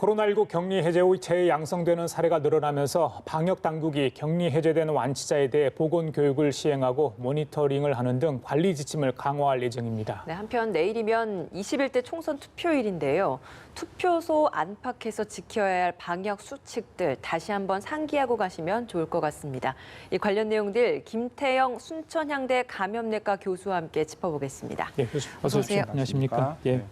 코로나19 격리 해제 후 재양성되는 사례가 늘어나면서 방역 당국이 격리 해제된 완치자에 대해 보건 교육을 시행하고 모니터링을 하는 등 관리 지침을 강화할 예정입니다. 네, 한편 내일이면 21대 총선 투표일인데요. 투표소 안팎에서 지켜야 할 방역 수칙들 다시 한번 상기하고 가시면 좋을 것 같습니다. 이 관련 내용들 김태영 순천향대 감염내과 교수와 함께 짚어보겠습니다. 예, 교수님 어서 오세요. 안녕하십니까? 네.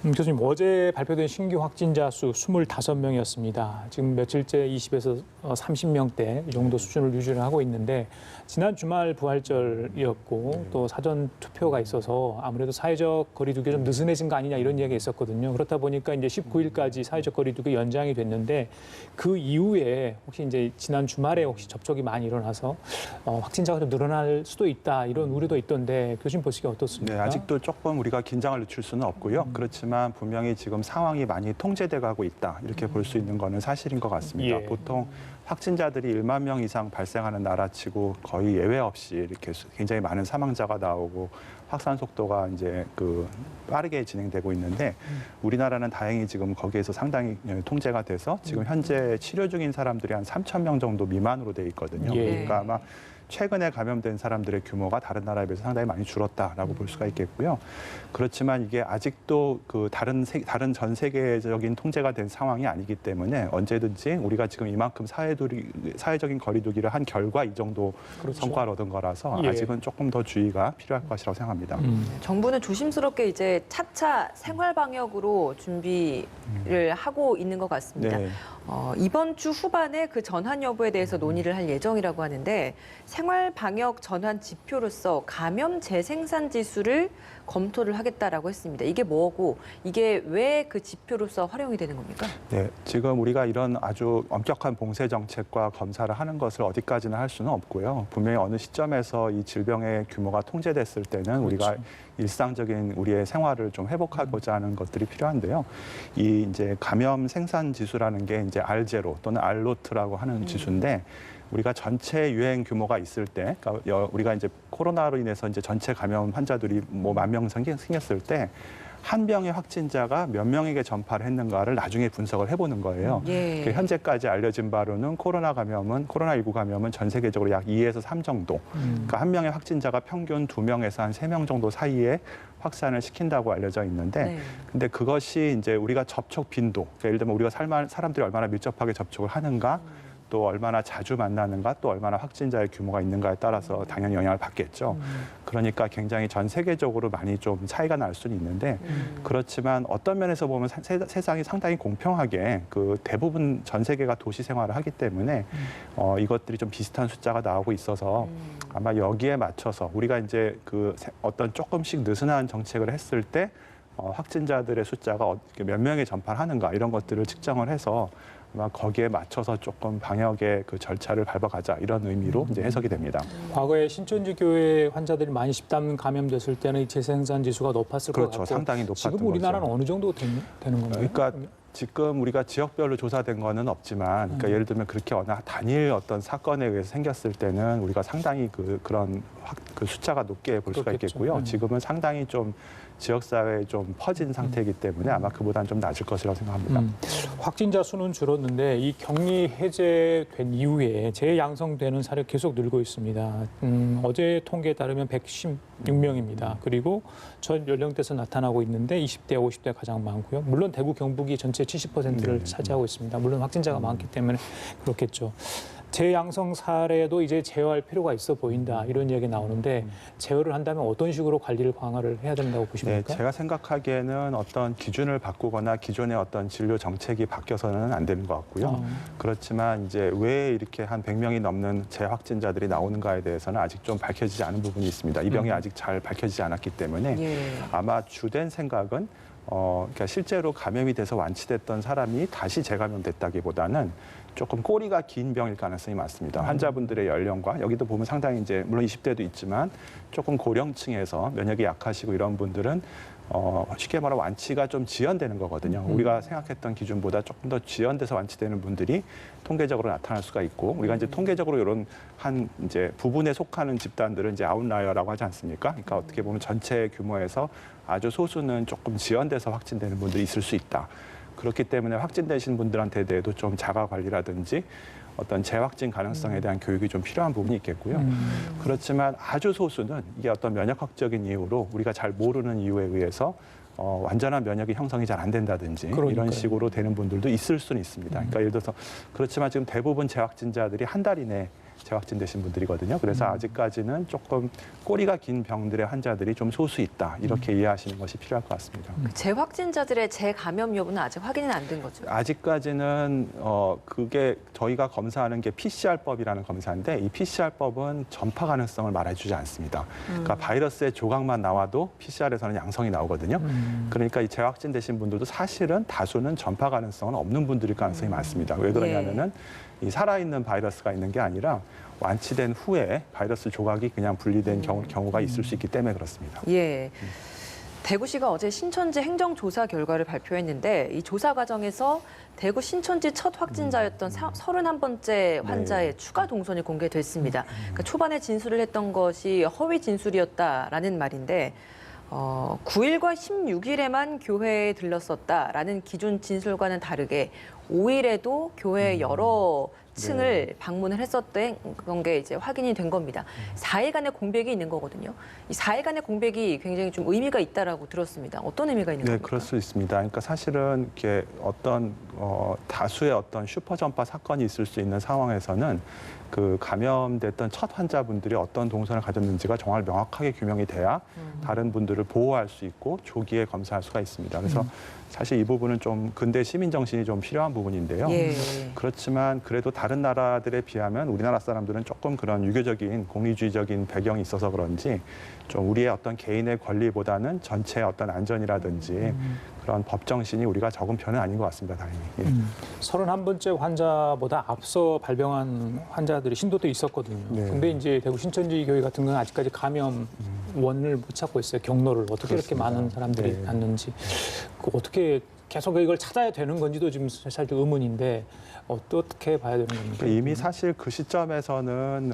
교수님 어제 발표된 신규 확진자 수 25명이었습니다. 지금 며칠째 20에서 30명대 이 정도 수준을 유지를 하고 있는데 지난 주말 부활절이었고 또 사전 투표가 있어서 아무래도 사회적 거리두기 좀 느슨해진 거 아니냐 이런 이야기가 있었거든요. 그렇다 보니까 이제 19일까지 사회적 거리두기 연장이 됐는데 그 이후에 혹시 이제 지난 주말에 혹시 접촉이 많이 일어나서 확진자가 좀 늘어날 수도 있다 이런 우려도 있던데 교수님 보시기에 어떻습니까? 네, 아직도 조금 우리가 긴장을 늦출 수는 없고요. 그렇지만 분명히 지금 상황이 많이 통제돼 가고 있다 이렇게 볼 수 있는 거는 사실인 것 같습니다. 예. 보통 확진자들이 1만 명 이상 발생하는 나라치고 거의 예외 없이 이렇게 굉장히 많은 사망자가 나오고 확산 속도가 이제 빠르게 진행되고 있는데 우리나라는 다행히 지금 거기에서 상당히 통제가 돼서 지금 현재 치료 중인 사람들이 한 3천 명 정도 미만으로 돼 있거든요. 예. 그러니까 아마 최근에 감염된 사람들의 규모가 다른 나라에 비해서 상당히 많이 줄었다라고 볼 수가 있겠고요. 그렇지만 이게 아직도 다른 전 세계적인 통제가 된 상황이 아니기 때문에 언제든지 우리가 지금 이만큼 사회적인 거리두기를 한 결과 이 정도 그렇죠. 성과를 얻은 거라서 예. 아직은 조금 더 주의가 필요할 것이라고 생각합니다. 정부는 조심스럽게 이제 차차 생활 방역으로 준비를 하고 있는 것 같습니다. 네. 이번 주 후반에 그 전환 여부에 대해서 논의를 할 예정이라고 하는데 생활 방역 전환 지표로서 감염 재생산 지수를 검토를 하겠다라고 했습니다. 이게 뭐고 이게 왜 그 지표로서 활용이 되는 겁니까? 네, 지금 우리가 이런 아주 엄격한 봉쇄 정책과 검사를 하는 것을 어디까지나 할 수는 없고요. 분명히 어느 시점에서 이 질병의 규모가 통제됐을 때는 우리가 일상적인 우리의 생활을 좀 회복하고자 하는 것들이 필요한데요. 이 이제 감염 생산 지수라는 게 이제 R0 또는 R노트라고 하는 지수인데 우리가 전체 유행 규모가 있을 때, 그러니까 우리가 이제 코로나로 인해서 이제 전체 감염 환자들이 뭐 1만 명 생겼을 때 한 명의 확진자가 몇 명에게 전파를 했는가를 나중에 분석을 해보는 거예요. 예. 현재까지 알려진 바로는 코로나19 감염은 전 세계적으로 약 2에서 3 정도. 그러니까 한 명의 확진자가 평균 2명에서 한 3명 정도 사이에 확산을 시킨다고 알려져 있는데, 네. 근데 그것이 이제 우리가 접촉 빈도, 그러니까 예를 들면 우리가 사람들이 얼마나 밀접하게 접촉을 하는가, 또 얼마나 자주 만나는가, 또 얼마나 확진자의 규모가 있는가에 따라서 당연히 영향을 받겠죠. 그러니까 굉장히 전 세계적으로 많이 좀 차이가 날 수는 있는데 그렇지만 어떤 면에서 보면 세상이 상당히 공평하게 대부분 전 세계가 도시 생활을 하기 때문에 이것들이 좀 비슷한 숫자가 나오고 있어서 아마 여기에 맞춰서 우리가 이제 어떤 조금씩 느슨한 정책을 했을 때 확진자들의 숫자가 몇 명에 전파하는가 이런 것들을 측정을 해서 아마 거기에 맞춰서 조금 방역의 절차를 밟아가자 이런 의미로 이제 해석이 됩니다. 과거에 신천지 교회 환자들이 많이 집단 감염됐을 때는 이 재생산 지수가 높았을 것 그렇죠. 같고 상당히 높았던 지금 우리나라는 거죠. 어느 정도 되는 건가요? 그러니까 지금 우리가 지역별로 조사된 거는 없지만, 그러니까 예를 들면 그렇게 어느 단일 어떤 사건에 의해서 생겼을 때는 우리가 상당히 그런 숫자가 높게 볼 수가 그렇겠죠. 있겠고요. 지금은 상당히 좀 지역사회에 좀 퍼진 상태이기 때문에 아마 그보다는 좀 낮을 것이라고 생각합니다. 확진자 수는 줄었는데 이 격리 해제된 이후에 재양성되는 사례가 계속 늘고 있습니다. 어제 통계에 따르면 116명입니다. 그리고 전 연령대에서 나타나고 있는데 20대, 50대 가장 많고요. 물론 대구, 경북이 전체 70%를 차지하고 있습니다. 물론 확진자가 많기 때문에 그렇겠죠. 재양성 사례도 이제 제어할 필요가 있어 보인다 이런 이야기 나오는데 제어를 한다면 어떤 식으로 관리를 강화를 해야 된다고 보십니까? 네, 제가 생각하기에는 어떤 기준을 바꾸거나 기존의 어떤 진료 정책이 바뀌어서는 안 되는 것 같고요. 그렇지만 이제 왜 이렇게 한 100명이 넘는 재확진자들이 나오는가에 대해서는 아직 좀 밝혀지지 않은 부분이 있습니다. 이 병이 아직 잘 밝혀지지 않았기 때문에 아마 주된 생각은 그러니까 실제로 감염이 돼서 완치됐던 사람이 다시 재감염됐다기보다는 조금 꼬리가 긴 병일 가능성이 많습니다. 환자분들의 연령과 여기도 보면 상당히 이제 물론 20대도 있지만 조금 고령층에서 면역이 약하시고 이런 분들은 쉽게 말하면 완치가 좀 지연되는 거거든요. 우리가 생각했던 기준보다 조금 더 지연돼서 완치되는 분들이 통계적으로 나타날 수가 있고 우리가 이제 통계적으로 이런 이제 부분에 속하는 집단들은 이제 아웃라이어라고 하지 않습니까? 그러니까 어떻게 보면 전체 규모에서 아주 소수는 조금 지연돼서 확진되는 분들이 있을 수 있다. 그렇기 때문에 확진되신 분들한테 대해도 좀 자가 관리라든지 어떤 재확진 가능성에 대한 교육이 좀 필요한 부분이 있겠고요. 그렇지만 아주 소수는 이게 어떤 면역학적인 이유로 우리가 잘 모르는 이유에 의해서 완전한 면역이 형성이 잘 안 된다든지 그러니까요. 이런 식으로 되는 분들도 있을 수는 있습니다. 그러니까 예를 들어서 그렇지만 지금 대부분 재확진자들이 한 달 이내 재확진되신 분들이거든요. 그래서 아직까지는 조금 꼬리가 긴 병들의 환자들이 좀 소수 있다. 이렇게 이해하시는 것이 필요할 것 같습니다. 재확진자들의 재감염 여부는 아직 확인은 안 된 거죠? 아직까지는 그게 저희가 검사하는 게 PCR법이라는 검사인데 이 PCR법은 전파 가능성을 말해주지 않습니다. 그러니까 바이러스의 조각만 나와도 PCR에서는 양성이 나오거든요. 그러니까 이 재확진되신 분들도 사실은 다수는 전파 가능성은 없는 분들일 가능성이 많습니다. 왜 그러냐면은 이 살아있는 바이러스가 있는 게 아니라 완치된 후에 바이러스 조각이 그냥 분리된 경우가 있을 수 있기 때문에 그렇습니다. 예. 대구시가 어제 신천지 행정조사 결과를 발표했는데 이 조사 과정에서 대구 신천지 첫 확진자였던 31번째 환자의 추가 동선이 공개됐습니다. 그러니까 초반에 진술을 했던 것이 허위 진술이었다라는 말인데 9일과 16일에만 교회에 들렀었다라는 기존 진술과는 다르게 5일에도 교회 여러 층을 방문을 했었던 게 이제 확인이 된 겁니다. 4일간의 공백이 있는 거거든요. 이 4일간의 공백이 굉장히 좀 의미가 있다라고 들었습니다. 어떤 의미가 있는 네, 겁니까? 그럴 수 있습니다. 그러니까 사실은 이렇게 어떤 다수의 어떤 슈퍼 전파 사건이 있을 수 있는 상황에서는 그 감염됐던 첫 환자분들이 어떤 동선을 가졌는지가 정말 명확하게 규명이 돼야 다른 분들을 보호할 수 있고 조기에 검사할 수가 있습니다. 그래서 사실 이 부분은 좀 근대 시민 정신이 좀 필요한 부분인데요. 예. 그렇지만 그래도 다른 나라들에 비하면 우리나라 사람들은 조금 그런 유교적인 공리주의적인 배경이 있어서 그런지 좀 우리의 어떤 개인의 권리보다는 전체의 어떤 안전이라든지 그런 법 정신이 우리가 적은 편은 아닌 것 같습니다. 다행히. 예. 31번째 환자보다 앞서 발병한 환자들이 신도도 있었거든요. 네. 근데 이제 대구 신천지 교회 같은 경우는 아직까지 감염 원을 못 찾고 있어요. 경로를 어떻게 이렇게 그렇습니다. 많은 사람들이 네. 갔는지. 어떻게 계속 이걸 찾아야 되는 건지도 지금 사실 좀 의문인데 어떻게 봐야 되는 겁니까? 이미 사실 그 시점에서는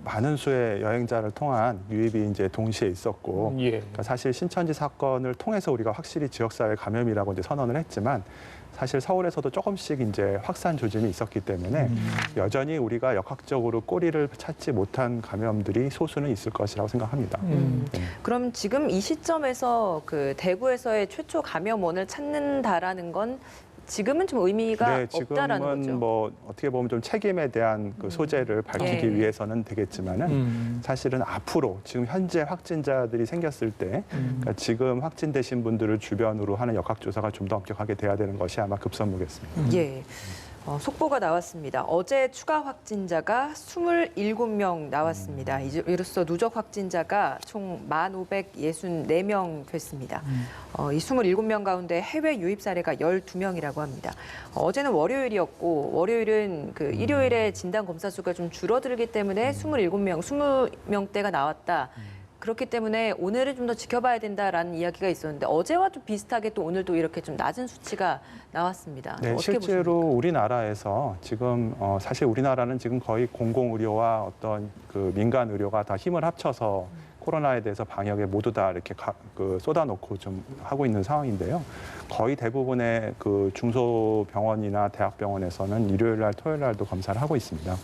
많은 수의 여행자를 통한 유입이 이제 동시에 있었고, 예. 그러니까 사실 신천지 사건을 통해서 우리가 확실히 지역사회 감염이라고 이제 선언을 했지만. 사실 서울에서도 조금씩 이제 확산 조짐이 있었기 때문에 여전히 우리가 역학적으로 꼬리를 찾지 못한 감염들이 소수는 있을 것이라고 생각합니다. 그럼 지금 이 시점에서 그 대구에서의 최초 감염원을 찾는다라는 건 지금은 좀 의미가 네, 없다라는 지금은 거죠. 뭐 어떻게 보면 좀 책임에 대한 그 소재를 밝히기 예. 위해서는 되겠지만은 사실은 앞으로 지금 현재 확진자들이 생겼을 때 그러니까 지금 확진되신 분들을 주변으로 하는 역학조사가 좀 더 엄격하게 돼야 되는 것이 아마 급선무겠습니다. 예. 속보가 나왔습니다. 어제 추가 확진자가 27명 나왔습니다. 이로써 누적 확진자가 총 1,564명 됐습니다. 이 27명 가운데 해외 유입 사례가 12명이라고 합니다. 어제는 월요일이었고 월요일은 그 일요일에 진단 검사 수가 좀 줄어들기 때문에 27명, 20명대가 나왔다. 그렇기 때문에 오늘은 좀 더 지켜봐야 된다라는 이야기가 있었는데 어제와 좀 비슷하게 또 오늘도 이렇게 좀 낮은 수치가 나왔습니다. 네, 어떻게 실제로 보십니까? 우리나라에서 지금 사실 우리나라는 지금 거의 공공의료와 어떤 그 민간 의료가 다 힘을 합쳐서 코로나에 대해서 방역에 모두 다 이렇게 쏟아놓고 좀 하고 있는 상황인데요. 거의 대부분의 그 중소병원이나 대학병원에서는 일요일 날, 토요일 날도 검사를 하고 있습니다.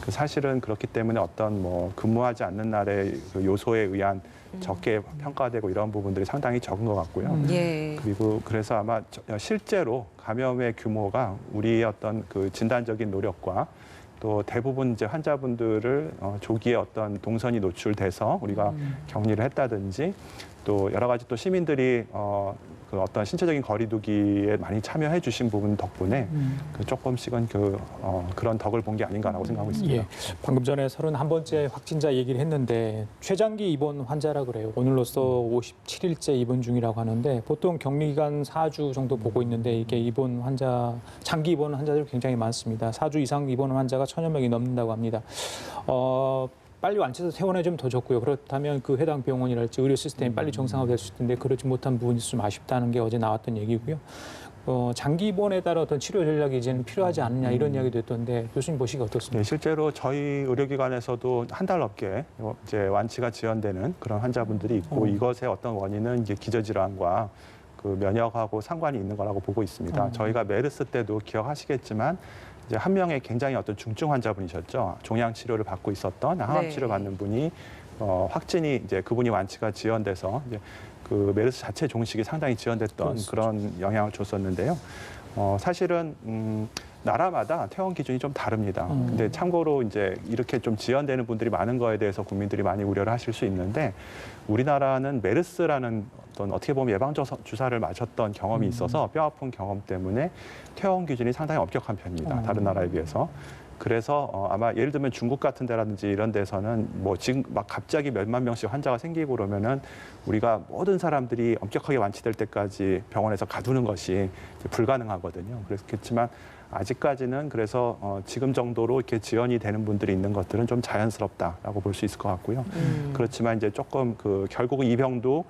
그 사실은 그렇기 때문에 어떤 뭐 근무하지 않는 날의 그 요소에 의한 적게 평가되고 이런 부분들이 상당히 적은 것 같고요. 예. 그리고 그래서 아마 실제로 감염의 규모가 우리의 어떤 그 진단적인 노력과 또 대부분 이제 환자분들을 조기에 어떤 동선이 노출돼서 우리가 격리를 했다든지 또 여러 가지 또 시민들이 그 어떤 신체적인 거리두기에 많이 참여해 주신 부분 덕분에 그 조금씩은 그런 덕을 본 게 아닌가라고 생각하고 있습니다. 예. 방금 전에 31번째 확진자 얘기를 했는데 최장기 입원 환자라 그래요. 오늘로써 57일째 입원 중이라고 하는데 보통 격리기간 4주 정도 보고 있는데 이게 입원 환자, 장기 입원 환자들이 굉장히 많습니다. 4주 이상 입원 환자가 1,000여 명이 넘는다고 합니다. 빨리 완치해서 퇴원해주면 더 좋고요. 그렇다면 그 해당 병원이랄지 의료 시스템이 빨리 정상화될 수 있는데 그러지 못한 부분이 좀 아쉽다는 게 어제 나왔던 얘기고요. 장기 입원에 따라 어떤 치료 전략이 이제는 필요하지 않느냐 이런 이야기도 했던데 교수님 보시기 어떻습니까? 네, 실제로 저희 의료기관에서도 한 달 넘게 이제 완치가 지연되는 그런 환자분들이 있고 이것의 어떤 원인은 이제 기저질환과 그 면역하고 상관이 있는 거라고 보고 있습니다. 저희가 메르스 때도 기억하시겠지만 이제 한 명의 굉장히 어떤 중증 환자분이셨죠. 종양 치료를 받고 있었던 항암 네. 치료 받는 분이 확진이 이제 그분이 완치가 지연돼서 이제 그 메르스 자체 종식이 상당히 지연됐던 그런 영향을 줬었는데요. 사실은 나라마다 퇴원 기준이 좀 다릅니다. 근데 참고로 이제 이렇게 좀 지연되는 분들이 많은 거에 대해서 국민들이 많이 우려를 하실 수 있는데 우리나라는 메르스라는 어떤 어떻게 보면 예방 주사를 맞았던 경험이 있어서 뼈 아픈 경험 때문에 퇴원 기준이 상당히 엄격한 편입니다. 다른 나라에 비해서. 그래서 아마 예를 들면 중국 같은 데라든지 이런 데서는 뭐 지금 막 갑자기 몇만 명씩 환자가 생기고 그러면은 우리가 모든 사람들이 엄격하게 완치될 때까지 병원에서 가두는 것이 불가능하거든요. 그렇겠지만 아직까지는 그래서 지금 정도로 이렇게 지연이 되는 분들이 있는 것들은 좀 자연스럽다라고 볼 수 있을 것 같고요. 그렇지만 이제 조금 그 결국은 이 병도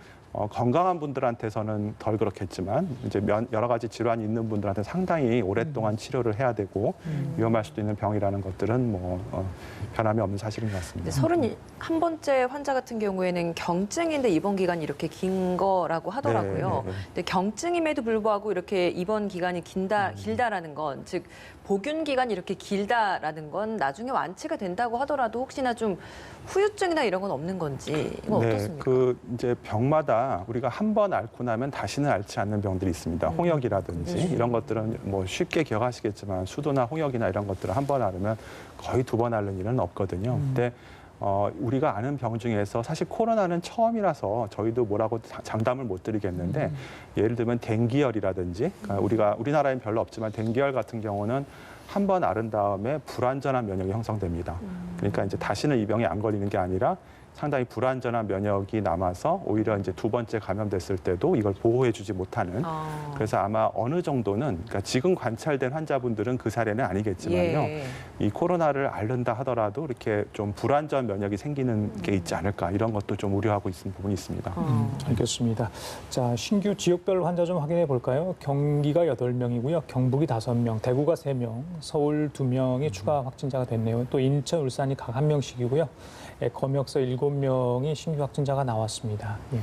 건강한 분들한테서는 덜 그렇겠지만 이제 여러 가지 질환이 있는 분들한테 상당히 오랫동안 치료를 해야 되고 위험할 수도 있는 병이라는 것들은 뭐 변함이 없는 사실인 것 같습니다. 31번째 환자 같은 경우에는 경증인데 입원 기간이 이렇게 긴 거라고 하더라고요. 네. 근데 경증임에도 불구하고 이렇게 입원 기간이 길다라는 건, 즉 보균 기간이 이렇게 길다라는 건 나중에 완치가 된다고 하더라도 혹시나 좀 후유증이나 이런 건 없는 건지 이건 어떻습니까? 그 이제 병마다 우리가 한 번 앓고 나면 다시는 앓지 않는 병들이 있습니다. 홍역이라든지 이런 것들은 뭐 쉽게 기억하시겠지만 수도나 홍역이나 이런 것들을 한 번 앓으면 거의 두 번 앓는 일은 없거든요. 근데 우리가 아는 병 중에서 사실 코로나는 처음이라서 저희도 뭐라고 장담을 못 드리겠는데 예를 들면 댕기열이라든지 그러니까 우리나라엔 별로 없지만 댕기열 같은 경우는 한 번 앓은 다음에 불완전한 면역이 형성됩니다. 그러니까 이제 다시는 이 병에 안 걸리는 게 아니라 상당히 불완전한 면역이 남아서 오히려 이제 두 번째 감염됐을 때도 이걸 보호해주지 못하는. 그래서 아마 어느 정도는 그러니까 지금 관찰된 환자분들은 그 사례는 아니겠지만요. 이 코로나를 앓는다 하더라도 이렇게 좀 불완전 면역이 생기는 게 있지 않을까 이런 것도 좀 우려하고 있는 부분이 있습니다. 알겠습니다. 자, 신규 지역별 환자 좀 확인해 볼까요? 경기가 8명이고요. 경북이 5명, 대구가 3명, 서울 2명이 추가 확진자가 됐네요. 또 인천, 울산이 각 1명씩이고요. 검역서 7명이 신규 확진자가 나왔습니다. 예.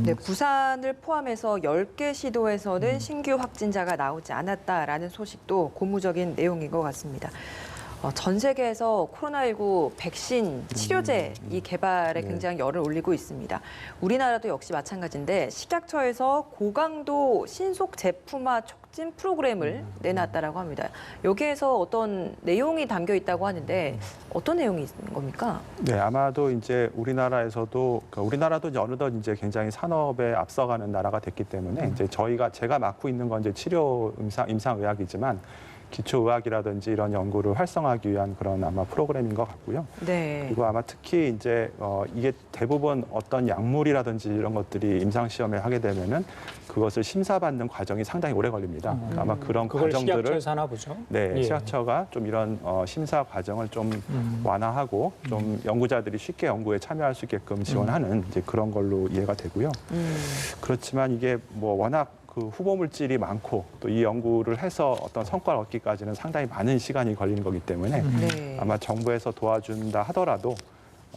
네, 부산을 포함해서 10개 시도에서는 신규 확진자가 나오지 않았다라는 소식도 고무적인 내용인 것 같습니다. 전 세계에서 코로나19 백신 치료제 이 개발에 굉장히 열을 올리고 있습니다. 우리나라도 역시 마찬가지인데 식약처에서 고강도 신속 제품화 촉진 프로그램을 내놨다라고 합니다. 여기에서 어떤 내용이 담겨 있다고 하는데 어떤 내용이 있는 겁니까? 네, 아마도 이제 우리나라에서도 우리나라도 이제 어느덧 이제 굉장히 산업에 앞서가는 나라가 됐기 때문에 이제 제가 맡고 있는 건 이제 치료 임상의학이지만 기초의학이라든지 이런 연구를 활성화하기 위한 그런 아마 프로그램인 것 같고요. 네. 그리고 아마 특히 이제 이게 대부분 어떤 약물이라든지 이런 것들이 임상시험에 하게 되면은 그것을 심사받는 과정이 상당히 오래 걸립니다. 그러니까 아마 그런 그걸 과정들을 식약처에서 하나 보죠. 네, 예. 식약처가 좀 이런 심사 과정을 좀 완화하고 좀 연구자들이 쉽게 연구에 참여할 수 있게끔 지원하는 이제 그런 걸로 이해가 되고요. 그렇지만 이게 뭐 워낙 그 후보 물질이 많고 또 이 연구를 해서 어떤 성과를 얻기까지는 상당히 많은 시간이 걸리는 거기 때문에 네. 아마 정부에서 도와준다 하더라도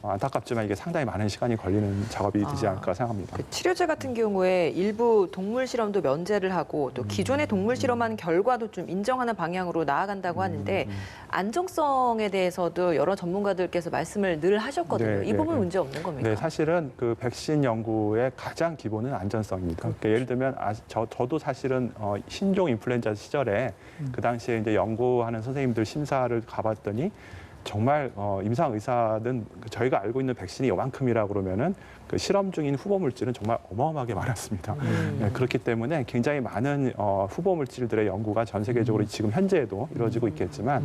안타깝지만 이게 상당히 많은 시간이 걸리는 작업이 되지 않을까 생각합니다. 그 치료제 같은 경우에 일부 동물 실험도 면제를 하고 또 기존의 동물 실험한 결과도 좀 인정하는 방향으로 나아간다고 하는데 안정성에 대해서도 여러 전문가들께서 말씀을 늘 하셨거든요. 네, 이 부분 네. 문제 없는 겁니까? 네, 사실은 그 백신 연구의 가장 기본은 안전성입니다. 그러니까 예를 들면 저도 사실은 신종 인플루엔자 시절에 그 당시에 이제 연구하는 선생님들 심사를 가봤더니 정말 임상 의사는 저희가 알고 있는 백신이 이만큼이라 그러면은 그 실험 중인 후보 물질은 정말 어마어마하게 많았습니다. 네, 그렇기 때문에 굉장히 많은 후보 물질들의 연구가 전 세계적으로 지금 현재에도 이루어지고 있겠지만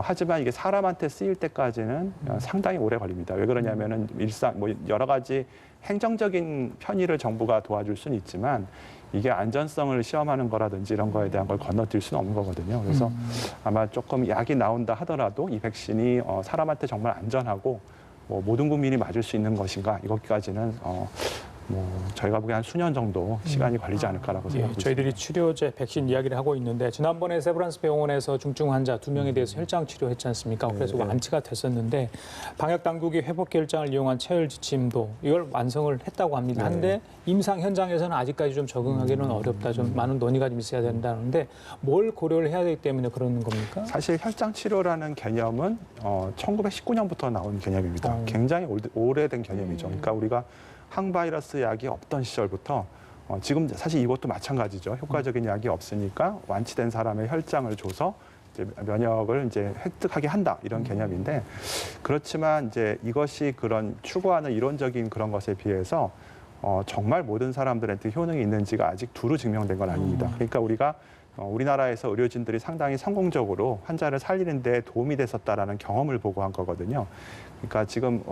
하지만 이게 사람한테 쓰일 때까지는 상당히 오래 걸립니다. 왜 그러냐면은 뭐 여러 가지 행정적인 편의를 정부가 도와줄 수는 있지만 이게 안전성을 시험하는 거라든지 이런 거에 대한 걸 건너뛸 수는 없는 거거든요. 그래서 아마 조금 약이 나온다 하더라도 이 백신이 사람한테 정말 안전하고 뭐 모든 국민이 맞을 수 있는 것인가 이것까지는 저희가 보기엔 한 수년 정도 시간이 걸리지 않을까라고 생각하고 저희들이 있습니다. 치료제, 백신 이야기를 하고 있는데 지난번에 세브란스 병원에서 중증 환자 2명에 대해서 혈장 치료했지 않습니까? 그래서 네. 완치가 됐었는데 방역 당국이 회복 결장을 이용한 체열 지침도 이걸 완성을 했다고 합니다. 네. 한데 임상 현장에서는 아직까지 좀 적응하기는 어렵다. 좀 많은 논의가 좀 있어야 된다는데 뭘 고려를 해야 되기 때문에 그러는 겁니까? 사실 혈장 치료라는 개념은 1919년부터 나온 개념입니다. 굉장히 오래된 개념이죠. 그러니까 우리가 항바이러스 약이 없던 시절부터 지금 사실 이것도 마찬가지죠. 효과적인 약이 없으니까 완치된 사람의 혈장을 줘서 이제 면역을 이제 획득하게 한다 이런 개념인데 그렇지만 이제 이것이 그런 추구하는 이론적인 그런 것에 비해서 정말 모든 사람들한테 효능이 있는지가 아직 두루 증명된 건 아닙니다. 그러니까 우리가 우리나라에서 의료진들이 상당히 성공적으로 환자를 살리는 데 도움이 됐었다라는 경험을 보고한 거거든요. 그러니까 지금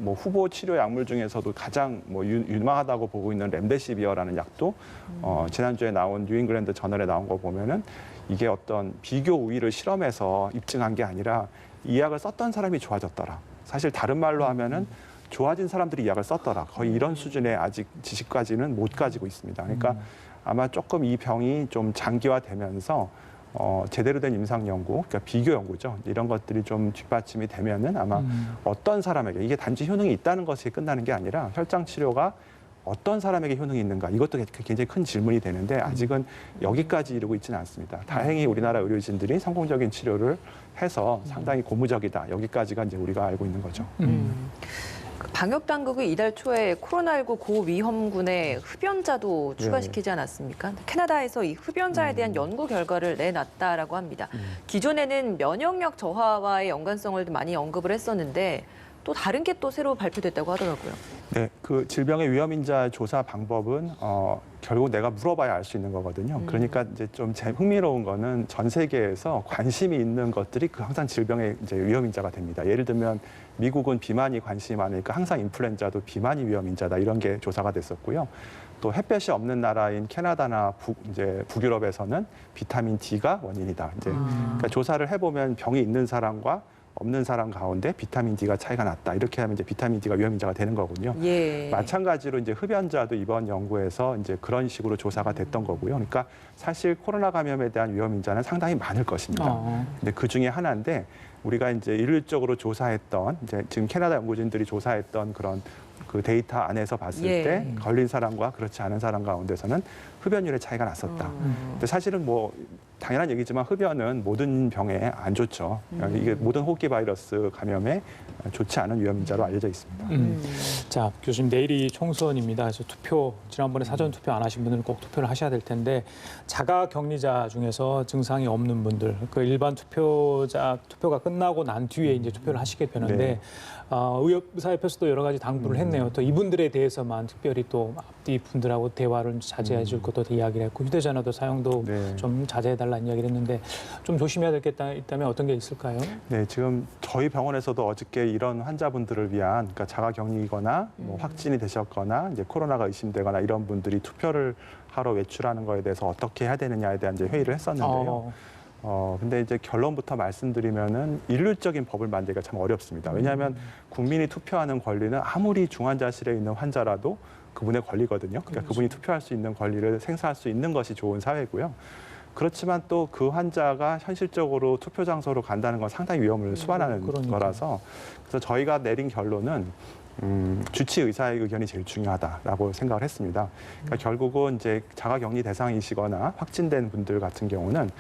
후보 치료 약물 중에서도 가장 유망하다고 보고 있는 렘데시비어라는 약도 지난주에 나온 뉴잉글랜드 저널에 나온 거 보면은 이게 어떤 비교 우위를 실험해서 입증한 게 아니라 이 약을 썼던 사람이 좋아졌더라. 사실 다른 말로 하면은 좋아진 사람들이 이 약을 썼더라. 거의 이런 수준의 아직 지식까지는 못 가지고 있습니다. 그러니까 아마 조금 이 병이 좀 장기화되면서 제대로 된 임상 연구, 그러니까 비교 연구죠. 이런 것들이 좀 뒷받침이 되면은 아마 어떤 사람에게 이게 단지 효능이 있다는 것이 끝나는 게 아니라 혈장 치료가 어떤 사람에게 효능이 있는가 이것도 굉장히 큰 질문이 되는데 아직은 여기까지 이르고 있지는 않습니다. 다행히 우리나라 의료진들이 성공적인 치료를 해서 상당히 고무적이다. 여기까지가 이제 우리가 알고 있는 거죠. 방역 당국이 이달 초에 코로나19 고위험군의 흡연자도 추가시키지 않았습니까? 캐나다에서 이 흡연자에 대한 연구 결과를 내놨다라고 합니다. 기존에는 면역력 저하와의 연관성을 많이 언급을 했었는데 또 다른 게 또 새로 발표됐다고 하더라고요. 네, 그 질병의 위험인자 조사 방법은 결국 내가 물어봐야 알 수 있는 거거든요. 그러니까 이제 좀 흥미로운 거는 전 세계에서 관심이 있는 것들이 항상 질병의 이제 위험인자가 됩니다. 예를 들면 미국은 비만이 관심이 많으니까 항상 인플루엔자도 비만이 위험인자다 이런 게 조사가 됐었고요. 또 햇볕이 없는 나라인 캐나다나 북유럽에서는 비타민 D가 원인이다. 이제 그러니까 조사를 해보면 병이 있는 사람과 없는 사람 가운데 비타민 D가 차이가 났다. 이렇게 하면 이제 비타민 D가 위험인자가 되는 거군요. 예. 마찬가지로 이제 흡연자도 이번 연구에서 이제 그런 식으로 조사가 됐던 거고요. 그러니까 사실 코로나 감염에 대한 위험인자는 상당히 많을 것입니다. 근데 그 중에 하나인데 우리가 이제 일률적으로 조사했던 이제 지금 캐나다 연구진들이 조사했던 그런 그 데이터 안에서 봤을 예. 때 걸린 사람과 그렇지 않은 사람 가운데서는 흡연율의 차이가 났었다. 근데 사실은 당연한 얘기지만 흡연은 모든 병에 안 좋죠. 이게 모든 호흡기 바이러스 감염에 좋지 않은 위험인자로 알려져 있습니다. 자, 교수님 내일이 총선입니다. 그래서 지난번에 사전 투표 안 하신 분들은 꼭 투표를 하셔야 될 텐데 자가 격리자 중에서 증상이 없는 분들, 그 일반 투표가 끝나고 난 뒤에 이제 투표를 하시게 되는데 네. 의사협회에서도 여러 가지 당부를 했네요. 또 이분들에 대해서만 특별히 또 앞뒤 분들하고 대화를 자제해 줄 것도 이야기를 했고 휴대전화도 사용도 네. 좀 자제해달라는 이야기를 했는데 좀 조심해야 될 게 있다면 어떤 게 있을까요? 네, 지금 저희 병원에서도 어저께 이런 환자분들을 위한 그러니까 자가격리거나 확진이 되셨거나 이제 코로나가 의심되거나 이런 분들이 투표를 하러 외출하는 거에 대해서 어떻게 해야 되느냐에 대한 이제 회의를 했었는데요. 근데 이제 결론부터 말씀드리면은 일률적인 법을 만들기가 참 어렵습니다. 왜냐하면 국민이 투표하는 권리는 아무리 중환자실에 있는 환자라도 그분의 권리거든요. 그러니까 그분이 투표할 수 있는 권리를 행사할 수 있는 것이 좋은 사회고요. 그렇지만 또 그 환자가 현실적으로 투표 장소로 간다는 건 상당히 위험을 수반하는 거라서 그래서 저희가 내린 결론은 주치 의사의 의견이 제일 중요하다라고 생각을 했습니다. 그러니까 결국은 이제 자가격리 대상이시거나 확진된 분들 같은 경우는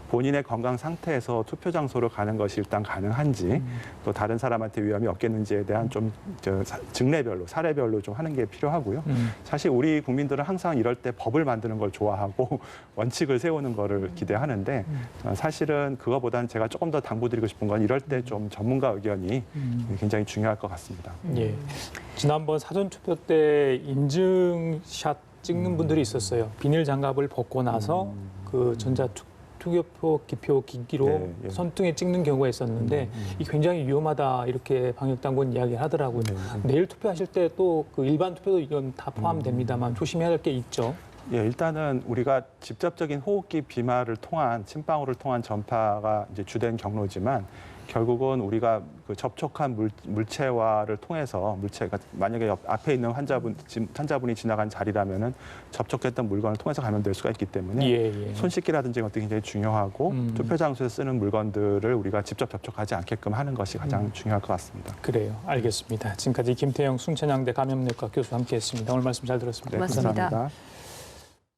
본인의 건강 상태에서 투표 장소로 가는 것이 일단 가능한지 또 다른 사람한테 위험이 없겠는지에 대한 좀 증례별로 사례별로 좀 하는 게 필요하고요. 사실 우리 국민들은 항상 이럴 때 법을 만드는 걸 좋아하고 원칙을 세우는 거를 기대하는데 사실은 그거보다는 제가 조금 더 당부드리고 싶은 건 이럴 때 좀 전문가 의견이 굉장히 중요할 것 같습니다. 예. 지난번 사전 투표 때 인증샷 찍는 분들이 있었어요. 비닐 장갑을 벗고 나서 그 투표표 기표 기기로 네, 손등에 찍는 경우가 있었는데 이 굉장히 위험하다 이렇게 방역당국은 이야기를 하더라고요. 내일 투표하실 때 또 그 일반 투표도 이건 다 포함됩니다만 조심해야 할 게 있죠. 예, 일단은 우리가 직접적인 호흡기 비말을 통한 침방울을 통한 전파가 이제 주된 경로지만 결국은 우리가 그 접촉한 물체와를 통해서 물체가 만약에 앞에 있는 환자분이 지나간 자리라면은 접촉했던 물건을 통해서 감염될 수가 있기 때문에 예. 손 씻기라든지 이런 것도 굉장히 중요하고 투표 장소에서 쓰는 물건들을 우리가 직접 접촉하지 않게끔 하는 것이 가장 중요할 것 같습니다. 그래요. 알겠습니다. 지금까지 김태영 순천향대 감염내과 교수와 함께했습니다. 오늘 말씀 잘 들었습니다. 네, 고맙습니다. 감사합니다.